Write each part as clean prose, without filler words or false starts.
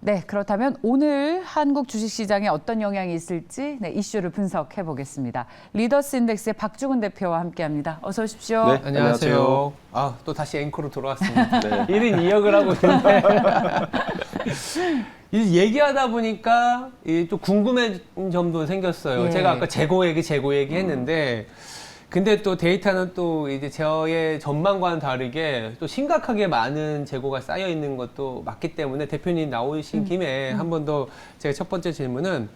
네, 그렇다면 오늘 한국 주식시장에 어떤 영향이 있을지 이슈를 분석해 보겠습니다. 리더스 인덱스의 박주근 대표와 함께합니다. 어서 오십시오. 네, 안녕하세요. 또 다시 앵커로 돌아왔습니다. 네. 1인 2역을 하고 있는데 얘기하다 보니까 또 궁금한 점도 생겼어요. 예. 제가 아까 재고 얘기 했는데 근데 또 데이터는 또 이제 저의 전망과는 다르게 또 심각하게 많은 재고가 쌓여 있는 것도 맞기 때문에 대표님 나오신 김에 한 번 더 제가 첫 번째 질문은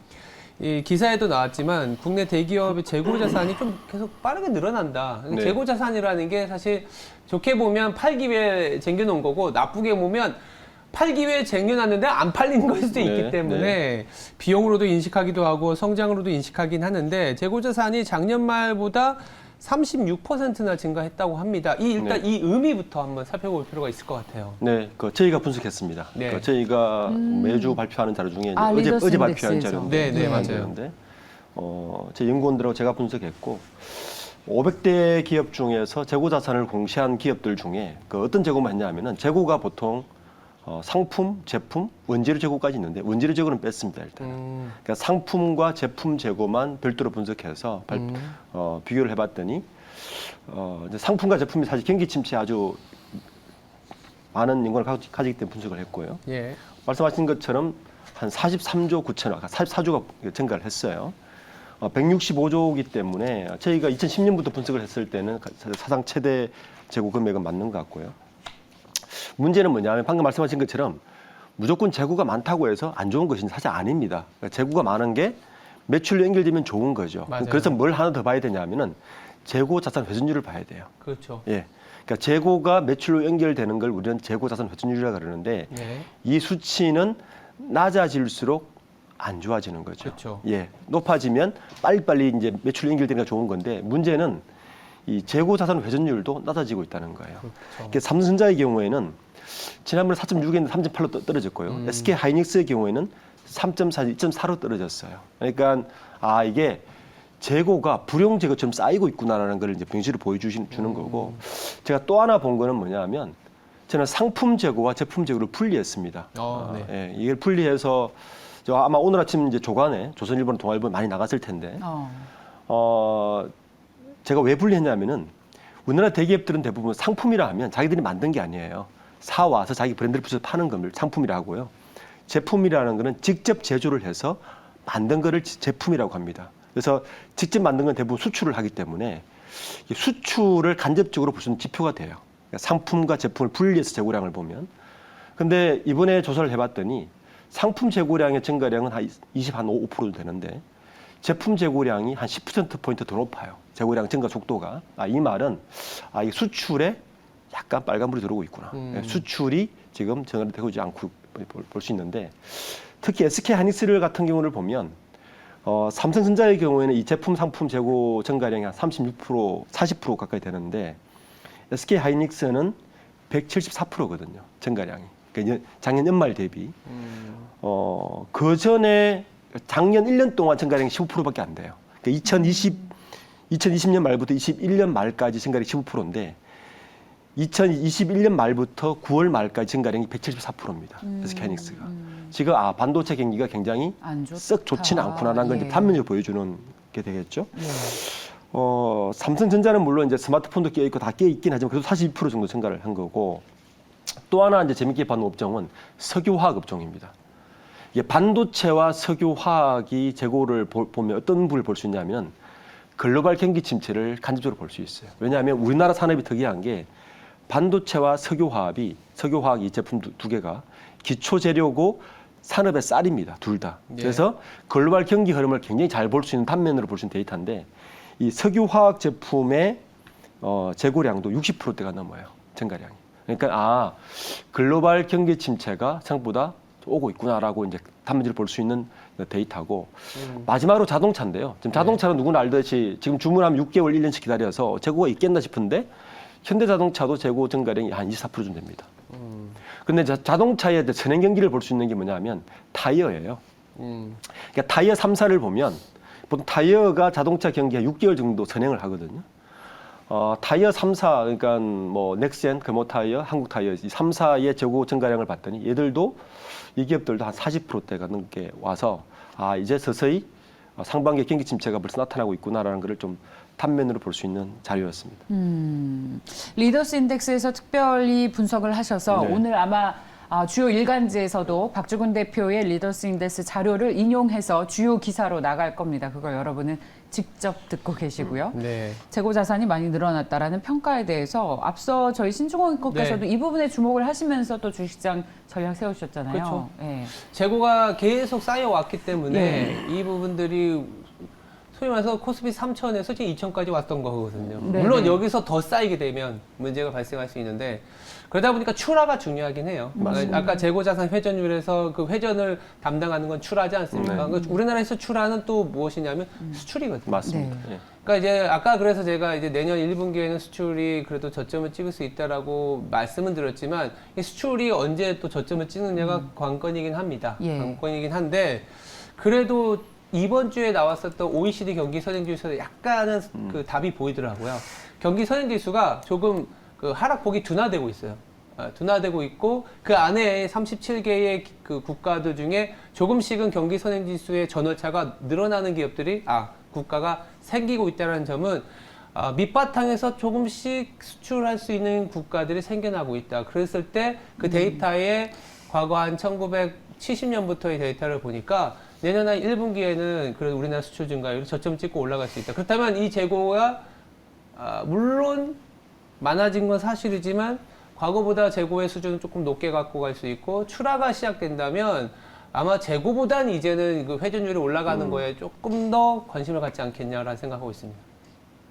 이 기사에도 나왔지만 국내 대기업의 재고 자산이 좀 계속 빠르게 늘어난다. 네. 재고 자산이라는 게 사실 좋게 보면 팔기 위해 쟁여놓은 거고 나쁘게 보면 팔기 위해 쟁여놨는데 안 팔린 걸 수도 있기 때문에 비용으로도 인식하기도 하고 성장으로도 인식하긴 하는데 재고 자산이 작년 말보다 36%나 증가했다고 합니다. 일단 이 의미부터 한번 살펴볼 필요가 있을 것 같아요. 네, 저희가 분석했습니다. 네. 저희가 매주 발표하는 자료 중에 리더스 어제 발표한 인덱스에서. 자료인데, 네, 맞아요. 자료인데, 제 연구원들하고 제가 분석했고, 500대 기업 중에서 재고 자산을 공시한 기업들 중에 어떤 재고만 했냐면은 재고가 보통 상품, 제품, 원재료 재고까지 있는데 원재료 재고는 뺐습니다 일단. 그러니까 상품과 제품 재고만 별도로 분석해서 비교를 해봤더니 이제 상품과 제품이 사실 경기 침체에 아주 많은 연관을 가지기 때문에 분석을 했고요. 예. 말씀하신 것처럼 한 43조 9천억, 44조가 증가를 했어요. 165조이기 때문에 저희가 2010년부터 분석을 했을 때는 사상 최대 재고 금액은 맞는 것 같고요. 문제는 뭐냐면 방금 말씀하신 것처럼 무조건 재고가 많다고 해서 안 좋은 것이 사실 아닙니다. 그러니까 재고가 많은 게 매출로 연결되면 좋은 거죠. 맞아요. 그래서 뭘 하나 더 봐야 되냐면은 재고 자산 회전율을 봐야 돼요. 그렇죠. 예. 그러니까 재고가 매출로 연결되는 걸 우리는 재고 자산 회전율이라고 그러는데 네. 이 수치는 낮아질수록 안 좋아지는 거죠. 그렇죠. 예. 높아지면 빨리빨리 이제 매출로 연결되는 게 좋은 건데 문제는 이 재고 자산 회전율도 낮아지고 있다는 거예요. 그렇죠. 그러니까 삼성전자의 경우에는 지난번에 4.6에서 3.8로 떨어졌고요. SK 하이닉스의 경우에는 3.4, 2.4로 떨어졌어요. 그러니까 이게 재고가 불용 재고처럼 쌓이고 있구나라는 걸 이제 병실을 보여주는 거고 제가 또 하나 본 거는 뭐냐면 저는 상품 재고와 제품 재고를 분리했습니다. 네. 예, 이걸 분리해서 아마 오늘 아침 이제 조간에 조선일보나 동아일보 많이 나갔을 텐데 제가 왜 분리했냐면은 우리나라 대기업들은 대부분 상품이라 하면 자기들이 만든 게 아니에요. 사와서 자기 브랜드를 붙여서 파는 걸 상품이라고 하고요. 제품이라는 거는 직접 제조를 해서 만든 거를 제품이라고 합니다. 그래서 직접 만든 건 대부분 수출을 하기 때문에 수출을 간접적으로 볼 수 있는 지표가 돼요. 그러니까 상품과 제품을 분리해서 재고량을 보면. 근데 이번에 조사를 해봤더니 상품 재고량의 증가량은 한 25% 되는데 제품 재고량이 한 10%포인트 더 높아요. 재고량 증가 속도가. 이 말은 이 수출에 약간 빨간불이 들어오고 있구나. 수출이 지금 전환이 되고 있지 않고 볼 수 있는데 특히 SK 하이닉스 같은 경우를 보면 삼성전자의 경우에는 이 제품 상품 재고 증가량이 한 36%, 40% 가까이 되는데 SK 하이닉스는 174%거든요. 증가량이. 그러니까 작년 연말 대비. 그 전에 작년 1년 동안 증가량이 15%밖에 안 돼요. 그러니까 2020년 말부터 21년 말까지 증가량이 15%인데 2021년 말부터 9월 말까지 증가량이 174%입니다. SK 하이닉스가. 지금 반도체 경기가 굉장히 썩 좋지는 않구나라는 걸 이제 단면으로 보여주는 게 되겠죠. 삼성전자는 물론 이제 스마트폰도 끼어 있고 다 끼어 있긴 하지만 그래도 42% 정도 증가를 한 거고 또 하나 이제 재밌게 봤는 업종은 석유화학 업종입니다. 이게 반도체와 석유화학이 재고를 보면 어떤 부분을 볼 수 있냐면 글로벌 경기 침체를 간접적으로 볼 수 있어요. 왜냐하면 우리나라 산업이 특이한 게 반도체와 석유화학이 제품 두 개가 기초 재료고 산업의 쌀입니다. 둘 다. 그래서 글로벌 경기 흐름을 굉장히 잘 볼 수 있는 단면으로 볼 수 있는 데이터인데 이 석유화학 제품의 재고량도 60%대가 넘어요. 증가량이. 그러니까 글로벌 경기 침체가 생각보다 오고 있구나라고 이제 단면으로 볼 수 있는 데이터고 마지막으로 자동차인데요. 지금 자동차는 누구나 알듯이 지금 주문하면 6개월, 1년씩 기다려서 재고가 있겠나 싶은데 현대자동차도 재고 증가량이 한 24%좀 됩니다. 근데 자동차의 선행 경기를 볼 수 있는 게 뭐냐면 타이어예요. 그러니까 타이어 3사를 보면 보통 타이어가 자동차 경기가 6개월 정도 선행을 하거든요. 타이어 3사, 그러니까 뭐 넥센, 금호타이어, 한국타이어 이 3사의 재고 증가량을 봤더니 얘들도 이 기업들도 한 40%대가 넘게 와서 이제 서서히 상반기 경기 침체가 벌써 나타나고 있구나라는 것을 좀 단면으로 볼 수 있는 자료였습니다. 리더스 인덱스에서 특별히 분석을 하셔서 네. 오늘 아마 주요 일간지에서도 박주근 대표의 리더스 인덱스 자료를 인용해서 주요 기사로 나갈 겁니다. 그걸 여러분은 직접 듣고 계시고요. 네. 재고 자산이 많이 늘어났다라는 평가에 대해서 앞서 저희 신중호 앵커께서도 네. 이 부분에 주목을 하시면서 또 주식시장 전략 세우셨잖아요. 그렇죠. 예. 재고가 계속 쌓여왔기 때문에 예. 이 부분들이 소위 말해서 코스피 3천에서 지금 2천까지 왔던 거거든요. 네, 물론 네. 여기서 더 쌓이게 되면 문제가 발생할 수 있는데 그러다 보니까 출하가 중요하긴 해요. 아까 재고자산 회전율에서 그 회전을 담당하는 건 출하지 않습니까? 네. 그 우리나라에서 출하는 또 무엇이냐면 수출이거든요. 맞습니다. 네. 예. 그러니까 이제 아까 그래서 제가 이제 내년 1분기에는 수출이 그래도 저점을 찍을 수 있다라고 말씀은 드렸지만 이 수출이 언제 또 저점을 찍느냐가 관건이긴 합니다. 예. 관건이긴 한데 그래도 이번 주에 나왔었던 OECD 경기 선행지수에서 약간은 그 답이 보이더라고요. 경기 선행지수가 조금 그 하락폭이 둔화되고 있어요. 둔화되고 있고 그 안에 37개의 그 국가들 중에 조금씩은 경기 선행지수의 전월차가 늘어나는 기업들이 국가가 생기고 있다는 점은 밑바탕에서 조금씩 수출할 수 있는 국가들이 생겨나고 있다. 그랬을 때 그 데이터에 과거 한 1970년부터의 데이터를 보니까 내년 한 1분기에는 그래도 우리나라 수출 증가율이 저점 찍고 올라갈 수 있다. 그렇다면 이 재고가 물론 많아진 건 사실이지만 과거보다 재고의 수준은 조금 높게 갖고 갈 수 있고 출하가 시작된다면 아마 재고보단 이제는 그 회전율이 올라가는 거에 조금 더 관심을 갖지 않겠냐라는 생각하고 있습니다.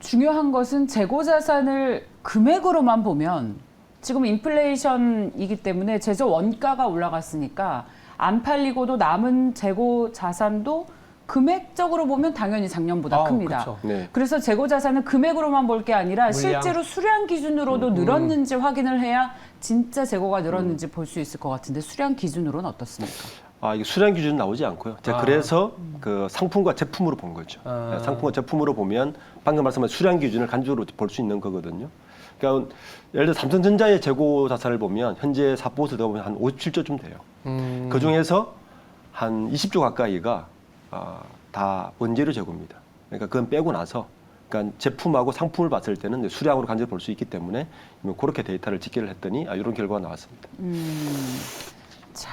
중요한 것은 재고 자산을 금액으로만 보면 지금 인플레이션이기 때문에 제조 원가가 올라갔으니까 안 팔리고도 남은 재고 자산도 금액적으로 보면 당연히 작년보다 큽니다. 그쵸. 네. 그래서 재고 자산은 금액으로만 볼 게 아니라 물량. 실제로 수량 기준으로도 늘었는지 확인을 해야 진짜 재고가 늘었는지 볼 수 있을 것 같은데 수량 기준으로는 어떻습니까? 이게 수량 기준 나오지 않고요. 제가 그래서 그 상품과 제품으로 본 거죠. 네, 상품과 제품으로 보면 방금 말씀하신 수량 기준을 간접으로 볼 수 있는 거거든요. 그러니까 예를 들어 삼성전자의 재고 자산을 보면 현재 사보에서 보면 한 57조쯤 돼요. 그 중에서 한 20조 가까이가 다 원재료 재고입니다. 그러니까 그건 빼고 나서 그러니까 제품하고 상품을 봤을 때는 이제 수량으로 간접히 볼 수 있기 때문에 그렇게 데이터를 집계를 했더니 이런 결과가 나왔습니다. 자,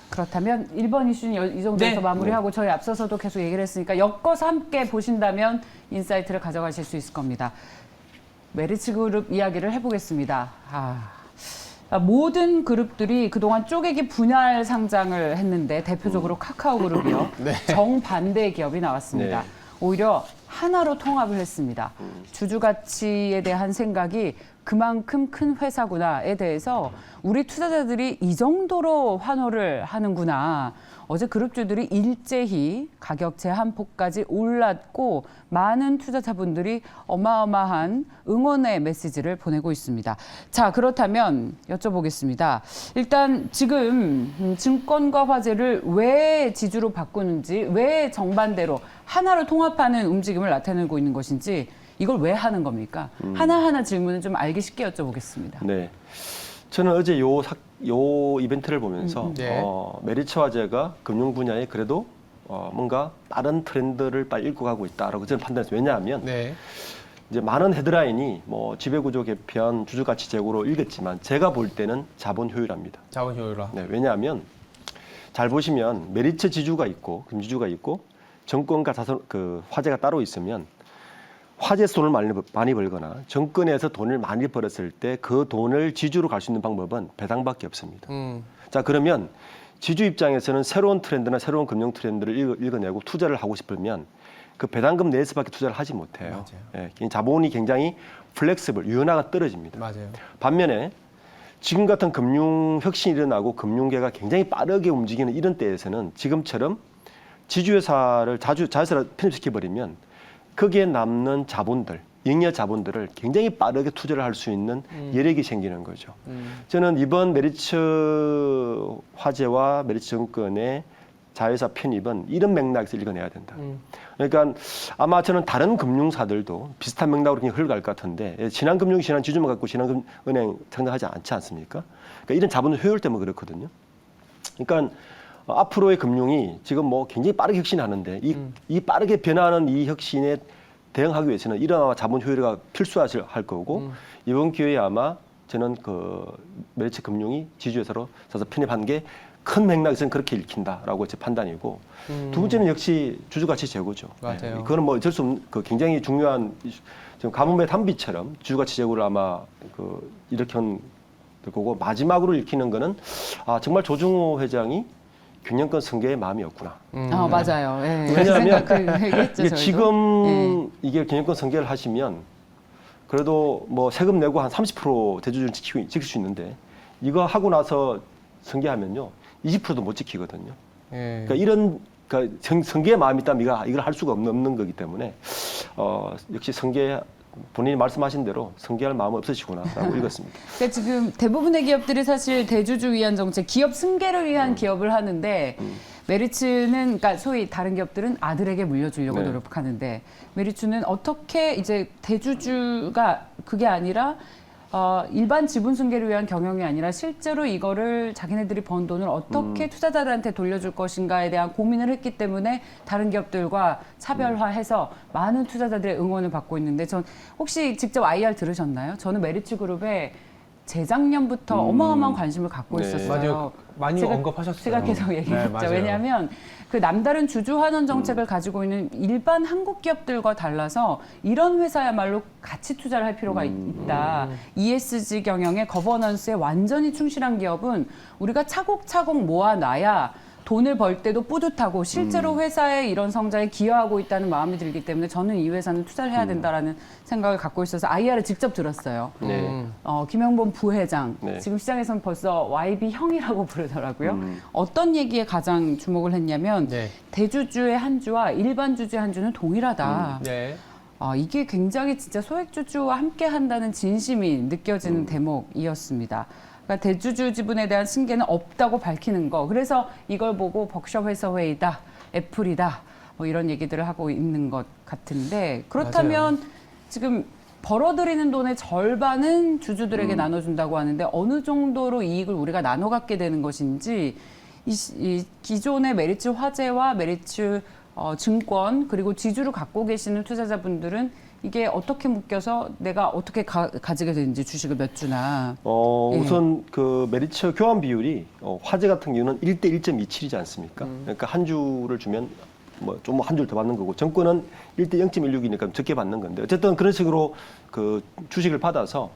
그렇다면 1번 이슈는 이 정도에서 네. 마무리하고 저희 앞서서도 계속 얘기를 했으니까 엮어서 함께 보신다면 인사이트를 가져가실 수 있을 겁니다. 메리츠 그룹 이야기를 해보겠습니다. 모든 그룹들이 그동안 쪼개기 분할 상장을 했는데 대표적으로 카카오 그룹이요. 정반대의 기업이 나왔습니다. 네. 오히려 하나로 통합을 했습니다. 주주 가치에 대한 생각이 그만큼 큰 회사구나에 대해서 우리 투자자들이 이 정도로 환호를 하는구나. 어제 그룹주들이 일제히 가격 제한폭까지 올랐고 많은 투자자분들이 어마어마한 응원의 메시지를 보내고 있습니다. 자, 그렇다면 여쭤보겠습니다. 일단 지금 증권과 화재를 왜 지주로 바꾸는지, 왜 정반대로 하나로 통합하는 움직임을 나타내고 있는 것인지 이걸 왜 하는 겁니까? 하나하나 질문을 좀 알기 쉽게 여쭤보겠습니다. 네. 저는 어제 요 이벤트를 보면서 네. 메리츠 화재가 금융 분야에 그래도 뭔가 다른 트렌드를 빨리 읽고 가고 있다라고 저는 판단했어요. 왜냐하면 네. 이제 많은 헤드라인이 뭐 지배구조 개편, 주주가치 제고로 읽었지만 제가 볼 때는 자본 효율화입니다. 자본 효율화. 네, 왜냐하면 잘 보시면 메리츠 지주가 있고 금지주가 있고 정권과 화재가 따로 있으면 화재에서 돈을 많이 벌거나 정권에서 돈을 많이 벌었을 때 그 돈을 지주로 갈 수 있는 방법은 배당밖에 없습니다. 자, 그러면 지주 입장에서는 새로운 트렌드나 새로운 금융 트렌드를 읽어내고 투자를 하고 싶으면 그 배당금 내에서밖에 투자를 하지 못해요. 맞아요. 예, 자본이 굉장히 플렉시블, 유연화가 떨어집니다. 맞아요. 반면에 지금 같은 금융 혁신이 일어나고 금융계가 굉장히 빠르게 움직이는 이런 때에서는 지금처럼 지주회사를 자회사를 편입시켜버리면 거기에 남는 자본들, 잉여 자본들을 굉장히 빠르게 투자를 할 수 있는 여력이 생기는 거죠. 저는 이번 메리츠 화재와 메리츠 증권의 자회사 편입은 이런 맥락에서 읽어내야 된다. 그러니까 아마 저는 다른 금융사들도 비슷한 맥락으로 그냥 흘러갈 것 같은데 신한금융이 신한 지주만 갖고 신한은행 상장하지 않지 않습니까? 그러니까 이런 자본 효율 때문에 그렇거든요. 그러니까 앞으로의 금융이 지금 뭐 굉장히 빠르게 혁신하는데 이 빠르게 변화하는 이 혁신에 대응하기 위해서는 이런 자본 효율화가 필수할 거고 이번 기회에 아마 저는 그 메리츠 금융이 지주회사로 서서 편입한 게 큰 맥락에서는 그렇게 읽힌다라고 제 판단이고 두 번째는 역시 주주가치 제고죠. 맞아요. 네, 그거는 뭐 어쩔 수 없는 그 굉장히 중요한 지금 가뭄의 단비처럼 주주가치 제고를 아마 그 일으킨 거고 마지막으로 읽히는 거는 아 정말 조중호 회장이 경영권 승계에 마음이었구나. 맞아요. 예. 왜냐하면 그 얘기했죠, 이게 저희도. 지금 이게 경영권 승계를 하시면 그래도 뭐 세금 내고 한 30% 대주주를 지킬 수 있는데 이거 하고 나서 승계하면요 20%도 못 지키거든요. 예. 그러니까 이런 그러니까 승계의 마음이 있다면 이걸 할 수가 없는 거기 때문에 역시 승계 본인이 말씀하신 대로 승계할 마음은 없으시구나라고 읽었습니다. 그러니까 지금 대부분의 기업들이 사실 대주주 위한 정책, 기업 승계를 위한 기업을 하는데 메리츠는 그러니까 소위 다른 기업들은 아들에게 물려주려고 네. 노력하는데 메리츠는 어떻게 이제 대주주가 그게 아니라 일반 지분 승계를 위한 경영이 아니라 실제로 이거를 자기네들이 번 돈을 어떻게 투자자들한테 돌려줄 것인가에 대한 고민을 했기 때문에 다른 기업들과 차별화해서 많은 투자자들의 응원을 받고 있는데 전 혹시 직접 IR 들으셨나요? 저는 메리츠 그룹에 재작년부터 어마어마한 관심을 갖고 네. 있었어요. 맞아요. 많이 제가- 언급하셨어요. 제가 계속 네, 얘기했죠. 맞아요. 왜냐하면 그 남다른 주주 환원 정책을 가지고 있는 일반 한국 기업들과 달라서 이런 회사야말로 같이 투자를 할 필요가 있다. ESG 경영의 거버넌스에 완전히 충실한 기업은 우리가 차곡차곡 모아놔야 돈을 벌 때도 뿌듯하고 실제로 회사의 이런 성장에 기여하고 있다는 마음이 들기 때문에 저는 이 회사는 투자를 해야 된다라는 생각을 갖고 있어서 IR을 직접 들었어요. 네. 김영범 부회장, 네. 지금 시장에서는 벌써 YB 형이라고 부르더라고요. 어떤 얘기에 가장 주목을 했냐면 네. 대주주의 한 주와 일반 주주의 한 주는 동일하다. 네. 이게 굉장히 진짜 소액주주와 함께 한다는 진심이 느껴지는 대목이었습니다. 그러니까 대주주 지분에 대한 승계는 없다고 밝히는 거. 그래서 이걸 보고 벅셔 회사 회의다, 애플이다, 뭐 이런 얘기들을 하고 있는 것 같은데 그렇다면 지금 벌어들이는 돈의 절반은 주주들에게 나눠준다고 하는데 어느 정도로 이익을 우리가 나눠 갖게 되는 것인지 이 기존의 메리츠 화재와 메리츠 증권 그리고 지주를 갖고 계시는 투자자분들은 이게 어떻게 묶여서 내가 어떻게 가지게 되는지 주식을 몇 주나. 우선 그 메리츠 교환 비율이 화재 같은 경우는 1대 1.27이지 않습니까? 그러니까 한 주를 주면 뭐 좀 한 줄 더 받는 거고 정권은 1대 0.16이니까 적게 받는 건데 어쨌든 그런 식으로 그 주식을 받아서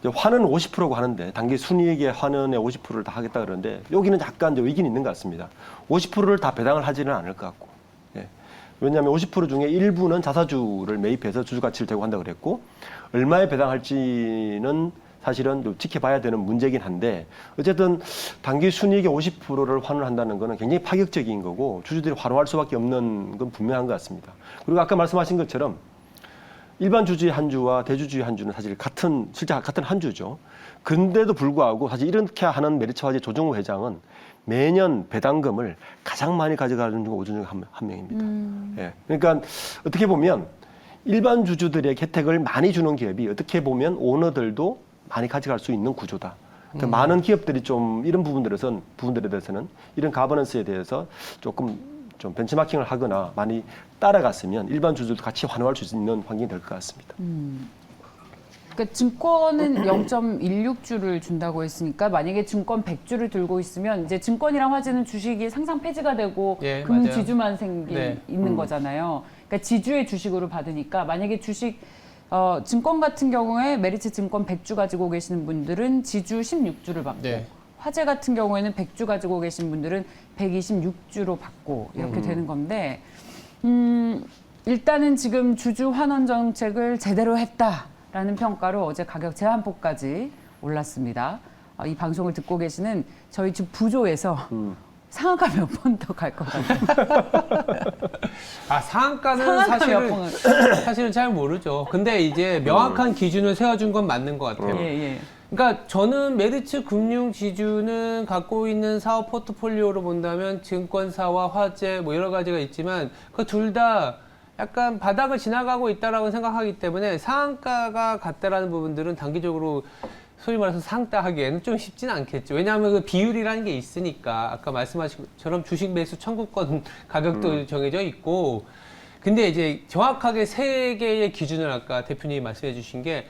이제 환은 50%고 하는데 단기 순이익의 환원의 50%를 다 하겠다 그러는데 여기는 약간 이제 의견이 있는 것 같습니다. 50%를 다 배당을 하지는 않을 것 같고. 예. 왜냐하면 50% 중에 일부는 자사주를 매입해서 주주 가치를 제고한다 그랬고 얼마에 배당할지는 사실은 좀 지켜봐야 되는 문제긴 한데 어쨌든 단기 순이익의 50%를 환원한다는 것은 굉장히 파격적인 거고 주주들이 환호할 수밖에 없는 건 분명한 것 같습니다. 그리고 아까 말씀하신 것처럼 일반 주주의 한 주와 대주주의 한 주는 사실 실제 같은 한 주죠. 그런데도 불구하고 사실 이렇게 하는 메리츠 화재 조정호 회장은 매년 배당금을 가장 많이 가져가는 중 5주 중 한 명입니다. 예. 그러니까 어떻게 보면 일반 주주들의 혜택을 많이 주는 기업이 어떻게 보면 오너들도 많이 가져갈 수 있는 구조다. 그러니까 많은 기업들이 좀 이런 부분들에 대해서는 이런 가버넌스에 대해서 조금 좀 벤치마킹을 하거나 많이 따라갔으면 일반 주주들도 같이 환호할 수 있는 환경이 될 것 같습니다. 그러니까 증권은 0.16주를 준다고 했으니까 만약에 증권 100주를 들고 있으면 이제 증권이랑 화재는 주식이 상상 폐지가 되고 예, 금융 맞아요. 지주만 네. 있는 거잖아요. 그러니까 지주의 주식으로 받으니까 만약에 주식 증권 같은 경우에 메리츠 증권 100주 가지고 계시는 분들은 지주 16주를 받고 네. 화재 같은 경우에는 100주 가지고 계신 분들은 126주로 받고 이렇게 되는 건데 일단은 지금 주주 환원 정책을 제대로 했다라는 평가로 어제 가격 제한폭까지 올랐습니다. 이 방송을 듣고 계시는 저희 집 부조에서 상한가 몇 번 더 갈 것 같아요. 상한가는 상한가 몇 번은. 사실은 잘 모르죠. 근데 이제 명확한 기준을 세워준 건 맞는 것 같아요. 예, 예. 그러니까 저는 메리츠 금융지주는 갖고 있는 사업 포트폴리오로 본다면 증권사와 화재 뭐 여러 가지가 있지만 그 둘 다 약간 바닥을 지나가고 있다라고 생각하기 때문에 상한가가 같다라는 부분들은 단기적으로 소위 말해서 상따하기에는 좀 쉽지는 않겠죠. 왜냐하면 그 비율이라는 게 있으니까 아까 말씀하신 것처럼 주식 매수 청구권 가격도 정해져 있고 근데 이제 정확하게 세 개의 기준을 아까 대표님이 말씀해 주신 게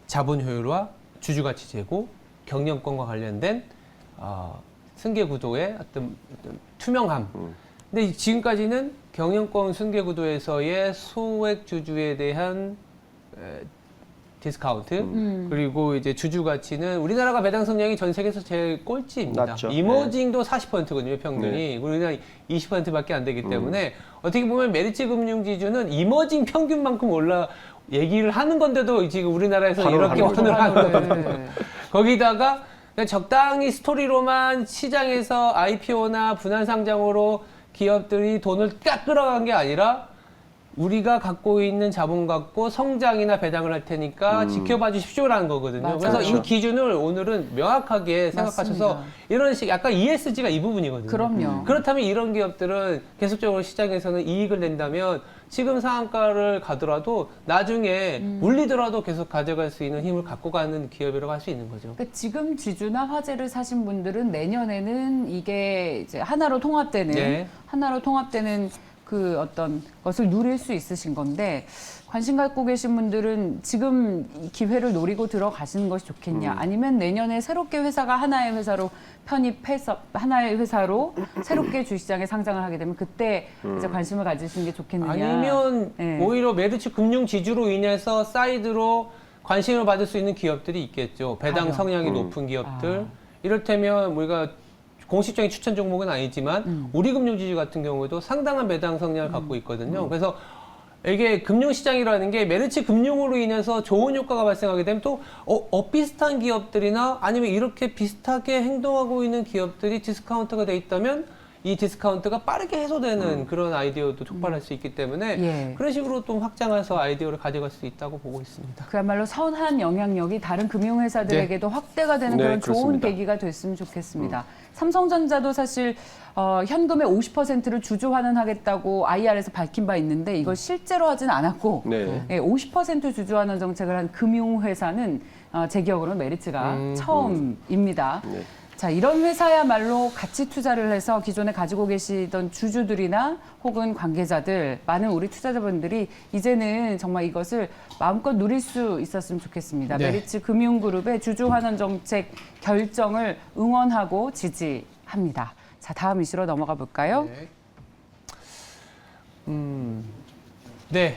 자본 효율화, 주주가치 제고, 경영권과 관련된 승계 구도의 어떤 투명함. 근데 지금까지는 경영권 승계 구도에서의 소액 주주에 대한 디스카운트 그리고 이제 주주 가치는 우리나라가 배당 성량이 전 세계에서 제일 꼴찌입니다. 낮죠. 이머징도 40%거든요, 평균이. 네. 우리나라 20%밖에 안 되기 때문에 어떻게 보면 메리츠 금융지주는 이머징 평균만큼 얘기를 하는 건데도 지금 우리나라에서 이렇게 환호를 하는 거거든요. 거기다가 그냥 적당히 스토리로만 시장에서 IPO나 분할 상장으로 기업들이 돈을 딱 끌어간 게 아니라 우리가 갖고 있는 자본 갖고 성장이나 배당을 할 테니까 지켜봐 주십시오라는 거거든요. 맞아요. 그래서 그렇죠. 이 기준을 오늘은 명확하게 생각하셔서 맞습니다. 이런 식 약간 ESG가 이 부분이거든요. 그럼요. 그렇다면 이런 기업들은 계속적으로 시장에서는 이익을 낸다면 지금 상한가를 가더라도 나중에 물리더라도 계속 가져갈 수 있는 힘을 갖고 가는 기업이라고 할 수 있는 거죠. 그러니까 지금 지주나 화재를 사신 분들은 내년에는 이게 이제 하나로 통합되는 네. 그 어떤 것을 누릴 수 있으신 건데 관심 갖고 계신 분들은 지금 이 기회를 노리고 들어가시는 것이 좋겠냐 아니면 내년에 새롭게 회사가 하나의 회사로 편입해서 하나의 회사로 새롭게 주시장에 상장을 하게 되면 그때 이제 관심을 가지시는 게 좋겠느냐 아니면 네. 오히려 메리츠 금융 지주로 인해서 사이드로 관심을 받을 수 있는 기업들이 있겠죠. 배당 가격. 성향이 높은 기업들. 이를테면 우리가 공식적인 추천 종목은 아니지만 우리금융지주 같은 경우에도 상당한 배당 성향을 갖고 있거든요. 그래서 이게 금융시장이라는 게 메리츠 금융으로 인해서 좋은 효과가 발생하게 되면 또 비슷한 기업들이나 아니면 이렇게 비슷하게 행동하고 있는 기업들이 디스카운트가 돼 있다면 이 디스카운트가 빠르게 해소되는 그런 아이디어도 촉발할 수 있기 때문에 예. 그런 식으로 또 확장해서 아이디어를 가져갈 수 있다고 보고 있습니다. 그야말로 선한 영향력이 다른 금융회사들에게도 확대가 되는 네, 그런 좋은 그렇습니다. 계기가 됐으면 좋겠습니다. 삼성전자도 사실 현금의 50%를 주주 환원하겠다고 IR에서 밝힌 바 있는데 이걸 실제로 하진 않았고 네. 50% 주주 환원 정책을 한 금융회사는 제 기억으로는 메리츠가 처음입니다. 네. 자, 이런 회사야말로 가치 투자를 해서 기존에 가지고 계시던 주주들이나 혹은 관계자들, 많은 우리 투자자분들이 이제는 정말 이것을 마음껏 누릴 수 있었으면 좋겠습니다. 네. 메리츠 금융그룹의 주주 환원 정책 결정을 응원하고 지지합니다. 자, 다음 이슈로 넘어가 볼까요? 네.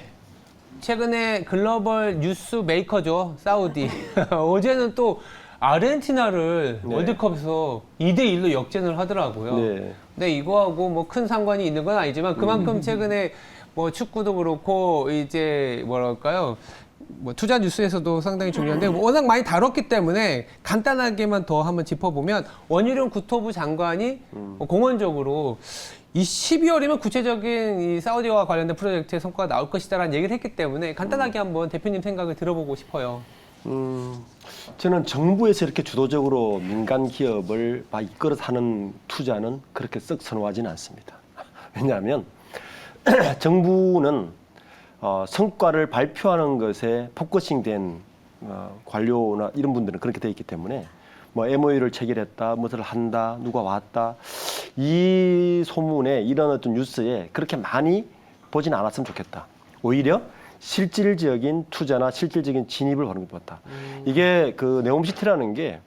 최근에 글로벌 뉴스 메이커죠. 사우디. 어제는 또 아르헨티나를 네. 월드컵에서 2대1로 역전을 하더라고요. 네. 근데 이거하고 뭐 큰 상관이 있는 건 아니지만 그만큼 최근에 뭐 축구도 그렇고 이제 뭐랄까요? 뭐 투자 뉴스에서도 상당히 중요한데 워낙 많이 다뤘기 때문에 간단하게만 더 한번 짚어보면 원희룡 국토부 장관이 공언적으로 이 12월이면 구체적인 이 사우디와 관련된 프로젝트의 성과가 나올 것이다라는 얘기를 했기 때문에 간단하게 한번 대표님 생각을 들어보고 싶어요. 저는 정부에서 이렇게 주도적으로 민간 기업을 막 이끌어서 하는 투자는 그렇게 썩 선호하지는 않습니다. 왜냐하면 정부는 성과를 발표하는 것에 포커싱된 관료나 이런 분들은 그렇게 돼 있기 때문에 뭐 MOU를 체결했다, 무엇을 한다, 누가 왔다 이 소문에 이런 어떤 뉴스에 그렇게 많이 보진 않았으면 좋겠다. 오히려 실질적인 투자나 실질적인 진입을 하는 것 같다. 이게 그 네옴시티라는 게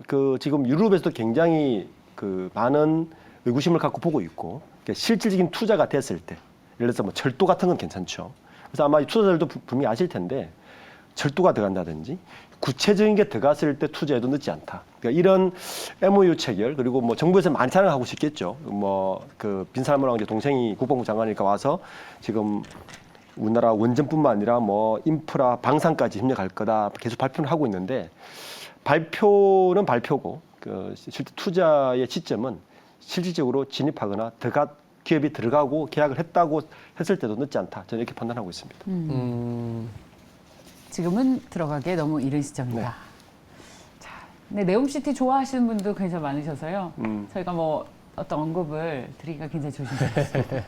그 지금 유럽에서도 굉장히 그 많은 의구심을 갖고 보고 있고 실질적인 투자가 됐을 때 예를 들어서 뭐 철도 같은 건 괜찮죠. 그래서 아마 이 투자자들도 분명히 아실 텐데 철도가 들어간다든지 구체적인 게 들어갔을 때 투자해도 늦지 않다. 그러니까 이런 MOU 체결 그리고 뭐 정부에서 많이 생각하고 싶겠죠. 뭐 그 빈사람이랑 동생이 국방부 장관이니까 와서 지금 우리나라 원전뿐만 아니라 뭐 인프라 방산까지 협력할 거다 계속 발표를 하고 있는데 발표는 발표고 그 실제 투자의 시점은 실질적으로 진입하거나 기업이 들어가고 계약을 했다고 했을 때도 늦지 않다. 저는 이렇게 판단하고 있습니다. 지금은 들어가기에 너무 이른 시점이다. 네. 자, 네, 네옴시티 좋아하시는 분도 굉장히 많으셔서요. 저희가 뭐 어떤 언급을 드리기가 굉장히 조심스럽습니다.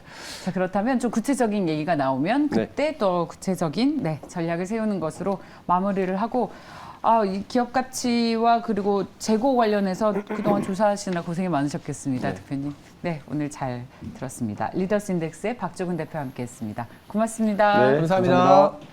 자, 그렇다면 좀 구체적인 얘기가 나오면 그때 또 구체적인 전략을 세우는 것으로 마무리를 하고 이 기업 가치와 그리고 재고 관련해서 그동안 조사하시느라 고생이 많으셨겠습니다, 대표님. 네, 오늘 잘 들었습니다. 리더스 인덱스의 박조근 대표와 함께했습니다. 고맙습니다. 감사합니다.